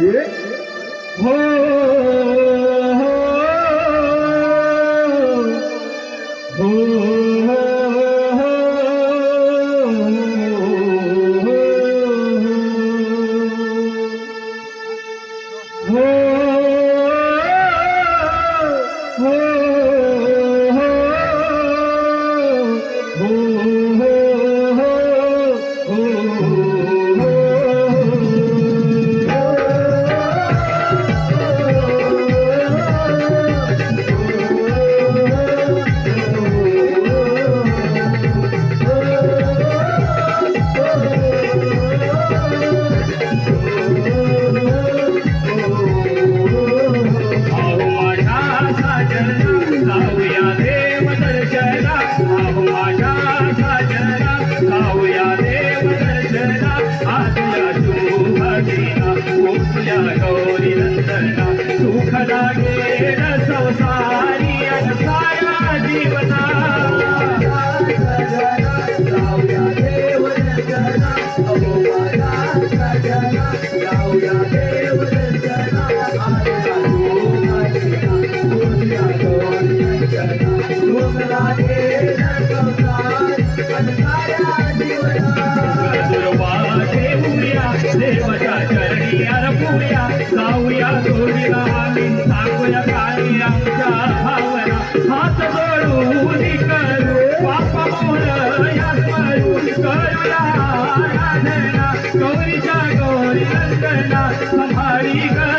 हो हो गौरी नंदना सुख लागे संसारी सारा जीवना जाऊया देव दर्शना अहो माझा सजना जाऊया देव दर्शना आजच्या सुखा गौरी नंदना सुख लागे संसारी सारा जीवना देवाच्या चरणी अर्पुया जाऊया जोडीला आम्ही सांगूया काय आमच्या भावना हात जोडून करू पाप मोर या स्मरून करूया आराधना गौरीच्या गौरी नंदना संभाळी ग